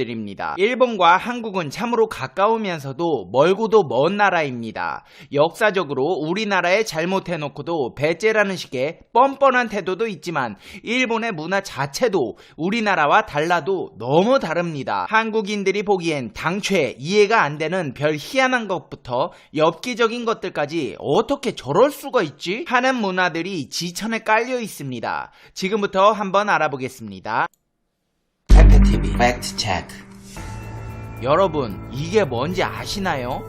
드립니다. 일본과 한국은 참으로 가까우면서도 멀고도 먼 나라입니다. 역사적으로 우리나라에 잘못해놓고도 배째라는 식의 뻔뻔한 태도도 있지만 일본의 문화 자체도 우리나라와 달라도 너무 다릅니다. 한국인들이 보기엔 당최 이해가 안 되는 별 희한한 것부터 엽기적인 것들까지 어떻게 저럴 수가 있지? 하는 문화들이 지천에 깔려 있습니다. 지금부터 한번 알아보겠습니다. FTV 팩트 체크. 여러분, 이게 뭔지 아시나요?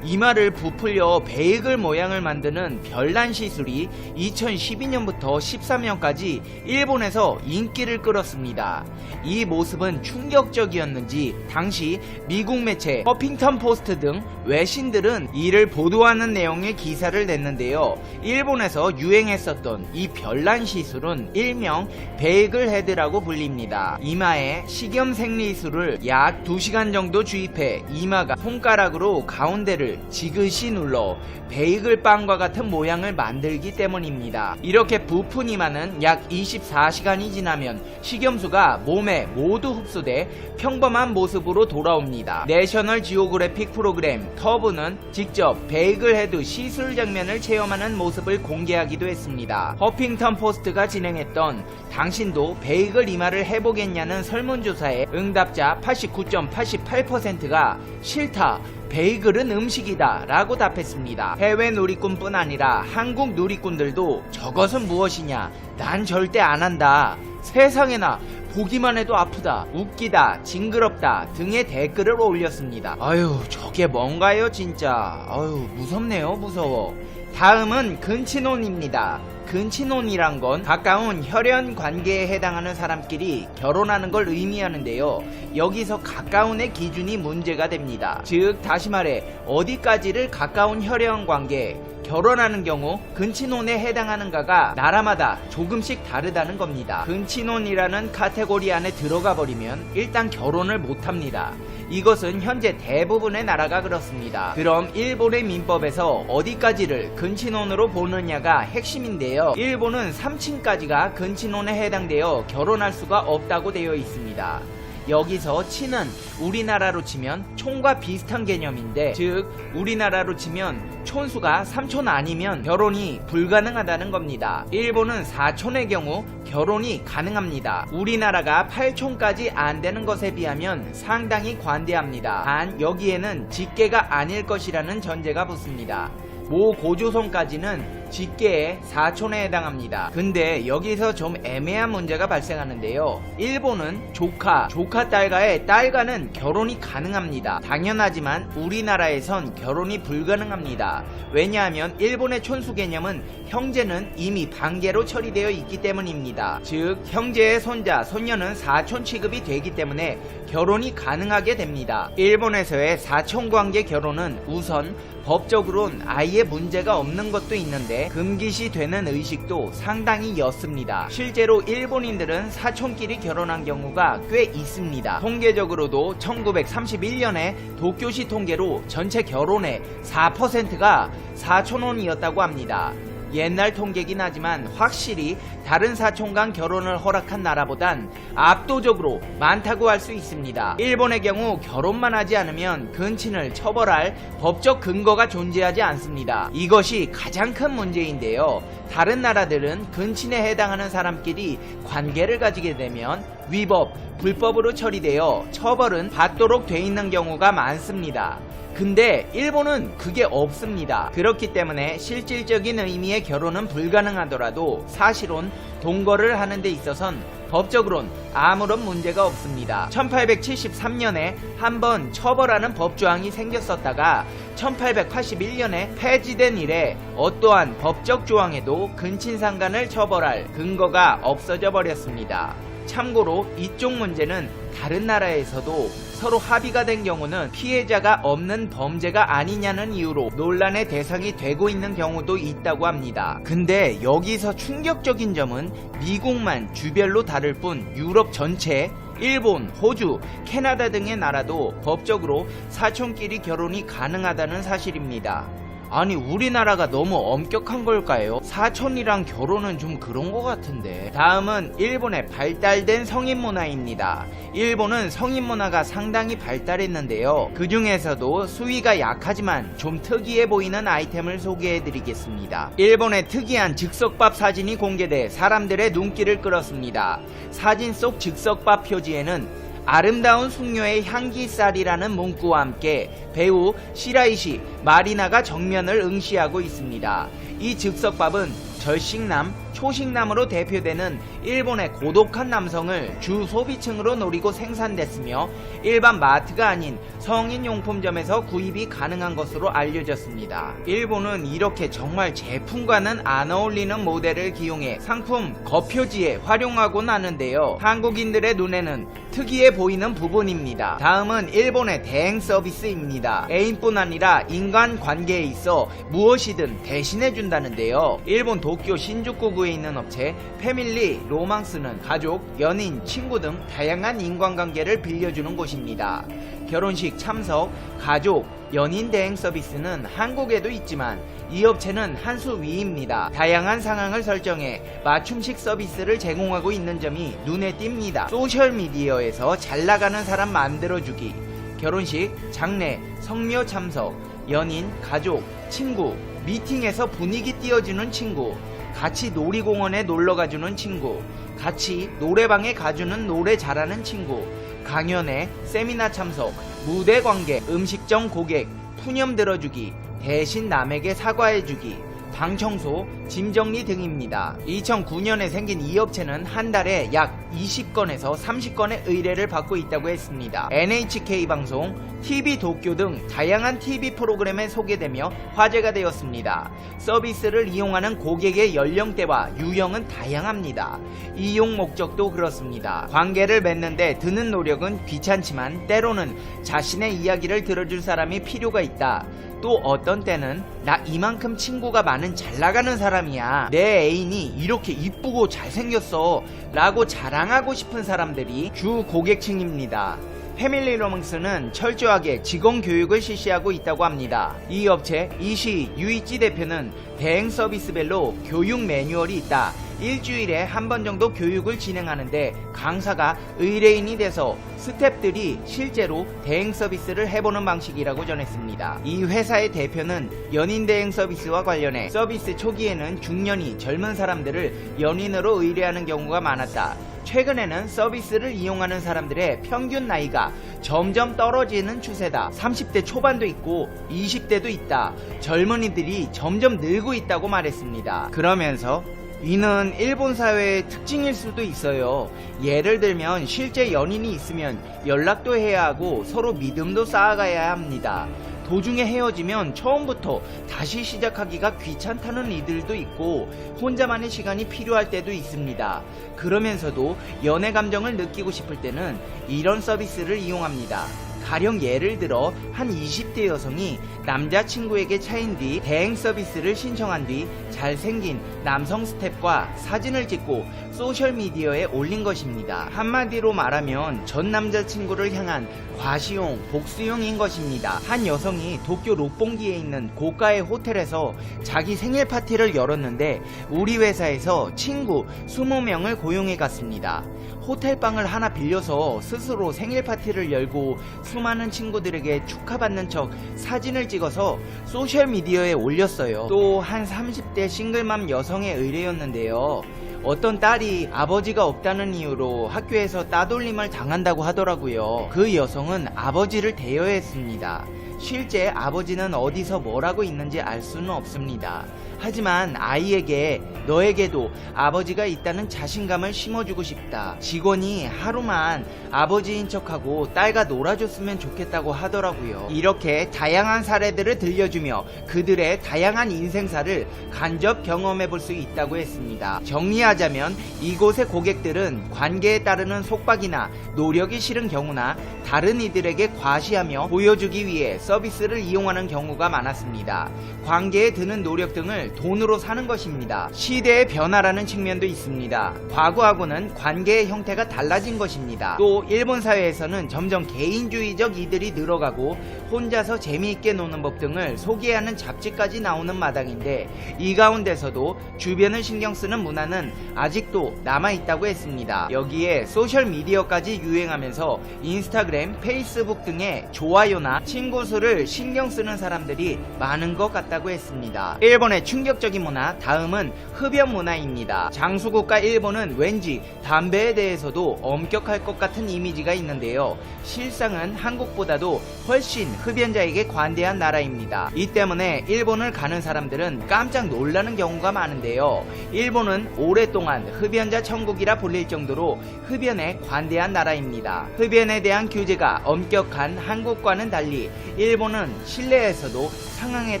이마를 부풀려 베이글 모양을 만드는 별난 시술이 2012년부터 13년까지 일본에서 인기를 끌었습니다. 이 모습은 충격적이었는지 당시 미국 매체 허핑턴 포스트 등 외신들은 이를 보도하는 내용의 기사를 냈는데요. 일본에서 유행했었던 이 별난 시술은 일명 베이글 헤드라고 불립니다. 이마에 식염 생리술을 약 2시간 정도 주입해 이마가 손가락으로 가운데를 지그시 눌러 베이글 빵과 같은 모양을 만들기 때문입니다. 이렇게 부푼 이마는 약 24시간이 지나면 식염수가 몸에 모두 흡수돼 평범한 모습으로 돌아옵니다. 내셔널 지오그래픽 프로그램 터브는 직접 베이글 헤드 시술 장면을 체험하는 모습을 공개하기도 했습니다. 허핑턴 포스트가 진행했던 당신도 베이글 이마를 해보겠냐는 설문조사에 응답자 89.88%가 싫다, 베이글은 음식이다 라고 답했습니다. 해외 누리꾼뿐 아니라 한국 누리꾼들도 저것은 무엇이냐, 난 절대 안 한다, 세상에나 보기만 해도 아프다, 웃기다, 징그럽다 등의 댓글을 올렸습니다. 아유, 저게 뭔가요 진짜. 아유, 무섭네요, 무서워. 다음은 근친혼입니다. 근친혼이란 건 가까운 혈연 관계에 해당하는 사람끼리 결혼하는 걸 의미하는데요. 여기서 가까운의 기준이 문제가 됩니다. 즉, 다시 말해 어디까지를 가까운 혈연 관계, 결혼하는 경우 근친혼에 해당하는가가 나라마다 조금씩 다르다는 겁니다. 근친혼이라는 카테고리 안에 들어가 버리면 일단 결혼을 못합니다. 이것은 현재 대부분의 나라가 그렇습니다. 그럼 일본의 민법에서 어디까지를 근친혼으로 보느냐가 핵심인데요. 일본은 3친까지가 근친혼에 해당되어 결혼할 수가 없다고 되어 있습니다. 여기서 친은 우리나라로 치면 촌과 비슷한 개념인데, 즉 우리나라로 치면 촌수가 3촌 아니면 결혼이 불가능하다는 겁니다. 일본은 4촌의 경우 결혼이 가능합니다. 우리나라가 8촌까지 안 되는 것에 비하면 상당히 관대합니다. 단 여기에는 직계가 아닐 것이라는 전제가 붙습니다. 모 고조선까지는 직계의 4촌에 해당합니다. 근데 여기서 좀 애매한 문제가 발생하는데요. 일본은 조카 딸과의 딸과는 결혼이 가능합니다. 당연하지만 우리나라에선 결혼이 불가능합니다. 왜냐하면 일본의 촌수 개념은 형제는 이미 반계로 처리되어 있기 때문입니다. 즉 형제의 손자, 손녀는 4촌 취급이 되기 때문에 결혼이 가능하게 됩니다. 일본에서의 4촌 관계 결혼은 우선 법적으로는 아예 문제가 없는 것도 있는데 금기시 되는 의식도 상당히 옅습니다. 실제로 일본인들은 사촌끼리 결혼한 경우가 꽤 있습니다. 통계적으로도 1931년에 도쿄시 통계로 전체 결혼의 4%가 사촌혼이었다고 합니다. 옛날 통계긴 하지만 확실히 다른 사촌 간 결혼을 허락한 나라보단 압도적으로 많다고 할 수 있습니다. 일본의 경우 결혼만 하지 않으면 근친을 처벌할 법적 근거가 존재하지 않습니다. 이것이 가장 큰 문제인데요. 다른 나라들은 근친에 해당하는 사람끼리 관계를 가지게 되면 위법, 불법으로 처리되어 처벌은 받도록 돼 있는 경우가 많습니다. 근데 일본은 그게 없습니다. 그렇기 때문에 실질적인 의미의 결혼은 불가능하더라도 사실혼 동거를 하는 데 있어선 법적으론 아무런 문제가 없습니다. 1873년에 한번 처벌하는 법조항이 생겼었다가 1881년에 폐지된 이래 어떠한 법적 조항에도 근친상간을 처벌할 근거가 없어져 버렸습니다. 참고로 이쪽 문제는 다른 나라에서도 서로 합의가 된 경우는 피해자가 없는 범죄가 아니냐는 이유로 논란의 대상이 되고 있는 경우도 있다고 합니다. 근데 여기서 충격적인 점은 미국만 주별로 다를 뿐 유럽 전체, 일본, 호주, 캐나다 등의 나라도 법적으로 사촌끼리 결혼이 가능하다는 사실입니다. 아니 우리나라가 너무 엄격한 걸까요? 사촌이랑 결혼은 좀 그런 것 같은데. 다음은 일본의 발달된 성인 문화입니다. 일본은 성인 문화가 상당히 발달했는데요. 그 중에서도 수위가 약하지만 좀 특이해 보이는 아이템을 소개해드리겠습니다. 일본의 특이한 즉석밥 사진이 공개돼 사람들의 눈길을 끌었습니다. 사진 속 즉석밥 표지에는 아름다운 숙녀의 향기살이라는 문구와 함께 배우 시라이시 마리나가 정면을 응시하고 있습니다. 이 즉석밥은 절식남, 초식남으로 대표되는 일본의 고독한 남성을 주 소비층으로 노리고 생산됐으며 일반 마트가 아닌 성인용품점에서 구입이 가능한 것으로 알려졌습니다. 일본은 이렇게 정말 제품과는 안 어울리는 모델을 기용해 상품 겉표지에 활용하곤 하는데요. 한국인들의 눈에는 특이해 보이는 부분입니다. 다음은 일본의 대행 서비스입니다. 애인뿐 아니라 인간관계에 있어 무엇이든 대신해준다는데요. 일본 도쿄 신주쿠구에 있는 업체 패밀리 로망스는 가족, 연인, 친구 등 다양한 인간관계를 빌려주는 곳입니다. 결혼식 참석, 가족, 연인 대행 서비스는 한국에도 있지만 이 업체는 한 수 위입니다. 다양한 상황을 설정해 맞춤식 서비스를 제공하고 있는 점이 눈에 띕니다. 소셜미디어에서 잘나가는 사람 만들어주기, 결혼식, 장례, 성묘 참석, 연인, 가족, 친구, 미팅에서 분위기 띄워주는 친구, 같이 놀이공원에 놀러가주는 친구, 같이 노래방에 가주는 노래 잘하는 친구, 강연회, 세미나 참석, 무대 관객, 음식점 고객, 푸념 들어주기, 대신 남에게 사과해주기, 방 청소, 짐 정리 등입니다. 2009년에 생긴 이 업체는 한 달에 약 20건에서 30건의 의뢰를 받고 있다고 했습니다. NHK 방송, TV 도쿄 등 다양한 TV 프로그램에 소개되며 화제가 되었습니다. 서비스를 이용하는 고객의 연령대와 유형은 다양합니다. 이용 목적도 그렇습니다. 관계를 맺는데 드는 노력은 귀찮지만 때로는 자신의 이야기를 들어줄 사람이 필요가 있다. 또 어떤 때는 나 이만큼 친구가 많은 잘나가는 사람이야, 내 애인이 이렇게 이쁘고 잘생겼어 라고 자랑하고 싶은 사람들이 주 고객층입니다. 패밀리 로망스는 철저하게 직원 교육을 실시하고 있다고 합니다. 이 업체 이시 유이치 대표는 대행 서비스별로 교육 매뉴얼이 있다. 일주일에 한 번 정도 교육을 진행하는데 강사가 의뢰인이 돼서 스태프들이 실제로 대행 서비스를 해보는 방식이라고 전했습니다. 이 회사의 대표는 연인 대행 서비스와 관련해 서비스 초기에는 중년이 젊은 사람들을 연인으로 의뢰하는 경우가 많았다. 최근에는 서비스를 이용하는 사람들의 평균 나이가 점점 떨어지는 추세다. 30대 초반도 있고 20대도 있다. 젊은이들이 점점 늘고 있다고 말했습니다. 그러면서 이는 일본 사회의 특징일 수도 있어요. 예를 들면 실제 연인이 있으면 연락도 해야 하고 서로 믿음도 쌓아가야 합니다. 도중에 헤어지면 처음부터 다시 시작하기가 귀찮다는 이들도 있고 혼자만의 시간이 필요할 때도 있습니다. 그러면서도 연애 감정을 느끼고 싶을 때는 이런 서비스를 이용합니다. 가령 예를 들어 한 20대 여성이 남자친구에게 차인 뒤 대행 서비스를 신청한 뒤 잘생긴 남성 스태프과 사진을 찍고 소셜미디어에 올린 것입니다. 한마디로 말하면 전 남자친구를 향한 과시용, 복수용인 것입니다. 한 여성이 도쿄 롯본기에 있는 고가의 호텔에서 자기 생일 파티를 열었는데 우리 회사에서 친구 20명을 고용해 갔습니다. 호텔방을 하나 빌려서 스스로 생일 파티를 열고 수많은 친구들에게 축하받는 척 사진을 찍어서 소셜미디어에 올렸어요. 또 한 30대 싱글맘 여성의 의뢰였는데요. 어떤 딸이 아버지가 없다는 이유로 학교에서 따돌림을 당한다고 하더라고요. 그 여성은 아버지를 대여했습니다. 실제 아버지는 어디서 뭘 하고 있는지 알 수는 없습니다. 하지만 아이에게 너에게도 아버지가 있다는 자신감을 심어주고 싶다. 직원이 하루만 아버지인 척하고 딸과 놀아줬으면 좋겠다고 하더라고요. 이렇게 다양한 사례들을 들려주며 그들의 다양한 인생사를 간접 경험해 볼 수 있다고 했습니다. 정리하자면 이곳의 고객들은 관계에 따르는 속박이나 노력이 싫은 경우나 다른 이들에게 과시하며 보여주기 위해 서비스를 이용하는 경우가 많았습니다. 관계에 드는 노력 등을 돈으로 사는 것입니다. 시대의 변화라는 측면도 있습니다. 과거하고는 관계의 형태가 달라진 것입니다. 또 일본 사회에서는 점점 개인주의적 이들이 늘어가고 혼자서 재미있게 노는 법 등을 소개하는 잡지까지 나오는 마당인데, 이 가운데서도 주변을 신경 쓰는 문화는 아직도 남아있다고 했습니다. 여기에 소셜미디어까지 유행하면서 인스타그램, 페이스북 등의 좋아요나 친구 수를 신경 쓰는 사람들이 많은 것 같다고 했습니다. 일본의 충격적인 문화, 다음은 흡연 문화입니다. 장수국가 일본은 왠지 담배에 대해서도 엄격할 것 같은 이미지가 있는데요. 실상은 한국보다도 훨씬 흡연자에게 관대한 나라입니다. 이 때문에 일본을 가는 사람들은 깜짝 놀라는 경우가 많은데요. 일본은 오랫동안 흡연자 천국이라 불릴 정도로 흡연에 관대한 나라입니다. 흡연에 대한 규제가 엄격한 한국과는 달리 일본은 실내에서도 상황에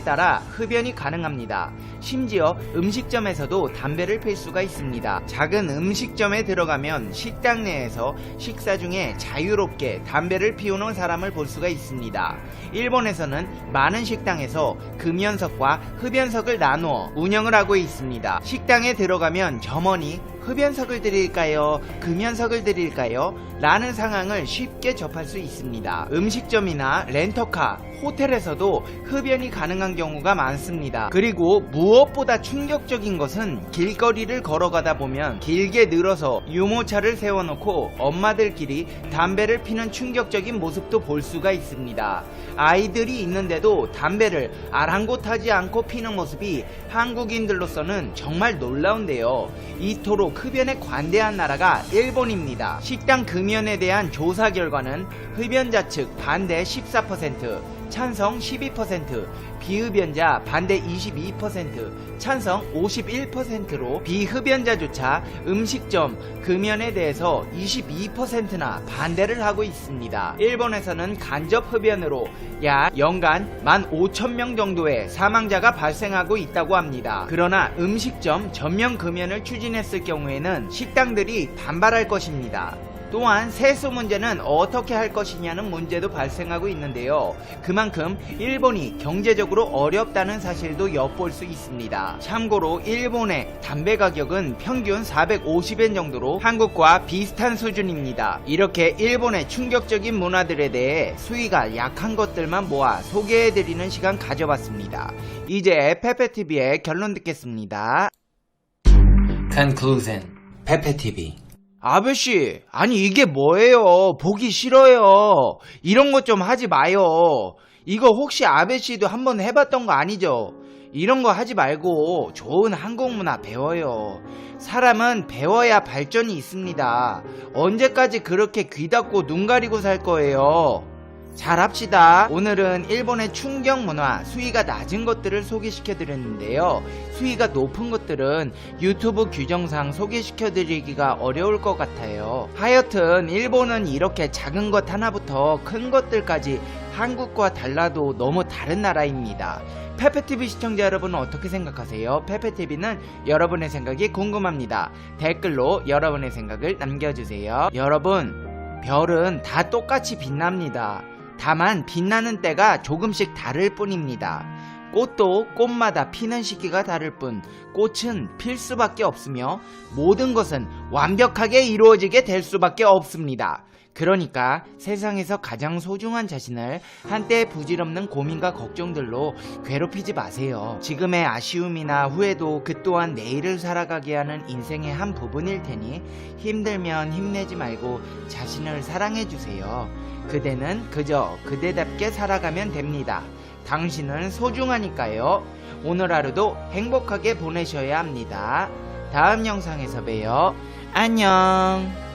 따라 흡연이 가능합니다. 심지어 음식점에서도 담배를 필 수가 있습니다. 작은 음식점에 들어가면 식당 내에서 식사 중에 자유롭게 담배를 피우는 사람을 볼 수가 있습니다. 일본에서는 많은 식당에서 금연석과 흡연석을 나누어 운영을 하고 있습니다. 식당에 들어가면 점원이 흡연석을 드릴까요? 금연석을 드릴까요? 라는 상황을 쉽게 접할 수 있습니다. 음식점이나 렌터카, 호텔에서도 흡연이 가능한 경우가 많습니다. 그리고 무엇보다 충격적인 것은 길거리를 걸어가다 보면 길게 늘어서 유모차를 세워놓고 엄마들끼리 담배를 피는 충격적인 모습도 볼 수가 있습니다. 아이들이 있는데도 담배를 아랑곳하지 않고 피는 모습이 한국인들로서는 정말 놀라운데요. 이토록 흡연에 관대한 나라가 일본입니다. 식당 금연에 대한 조사 결과는 흡연자 측 반대 14%, 찬성 12%, 비흡연자 반대 22%, 찬성 51%로 비흡연자조차 음식점 금연에 대해서 22%나 반대를 하고 있습니다. 일본에서는 간접 흡연으로 약 연간 15,000명 정도의 사망자가 발생하고 있다고 합니다. 그러나 음식점 전면 금연을 추진했을 경우에는 식당들이 반발할 것입니다. 또한 세수 문제는 어떻게 할 것이냐는 문제도 발생하고 있는데요. 그만큼 일본이 경제적으로 어렵다는 사실도 엿볼 수 있습니다. 참고로 일본의 담배 가격은 평균 450엔 정도로 한국과 비슷한 수준입니다. 이렇게 일본의 충격적인 문화들에 대해 수위가 약한 것들만 모아 소개해드리는 시간 가져봤습니다. 이제 페페TV의 결론 듣겠습니다. Conclusion. 페페TV. 아베씨, 아니 이게 뭐예요? 보기 싫어요. 이런 것 좀 하지 마요. 이거 혹시 아베씨도 한번 해봤던 거 아니죠? 이런 거 하지 말고 좋은 한국 문화 배워요. 사람은 배워야 발전이 있습니다. 언제까지 그렇게 귀 닫고 눈 가리고 살 거예요? 잘합시다. 오늘은 일본의 충격 문화, 수위가 낮은 것들을 소개시켜드렸는데요. 수위가 높은 것들은 유튜브 규정상 소개시켜드리기가 어려울 것 같아요. 하여튼 일본은 이렇게 작은 것 하나부터 큰 것들까지 한국과 달라도 너무 다른 나라입니다. 페페TV 시청자 여러분은 어떻게 생각하세요? 페페TV는 여러분의 생각이 궁금합니다. 댓글로 여러분의 생각을 남겨주세요. 여러분, 별은 다 똑같이 빛납니다. 다만 빛나는 때가 조금씩 다를 뿐입니다. 꽃도 꽃마다 피는 시기가 다를 뿐 꽃은 필 수밖에 없으며 모든 것은 완벽하게 이루어지게 될 수밖에 없습니다. 그러니까 세상에서 가장 소중한 자신을 한때 부질없는 고민과 걱정들로 괴롭히지 마세요. 지금의 아쉬움이나 후회도 그 또한 내일을 살아가게 하는 인생의 한 부분일 테니 힘들면 힘내지 말고 자신을 사랑해주세요. 그대는 그저 그대답게 살아가면 됩니다. 당신은 소중하니까요. 오늘 하루도 행복하게 보내셔야 합니다. 다음 영상에서 봬요. 안녕.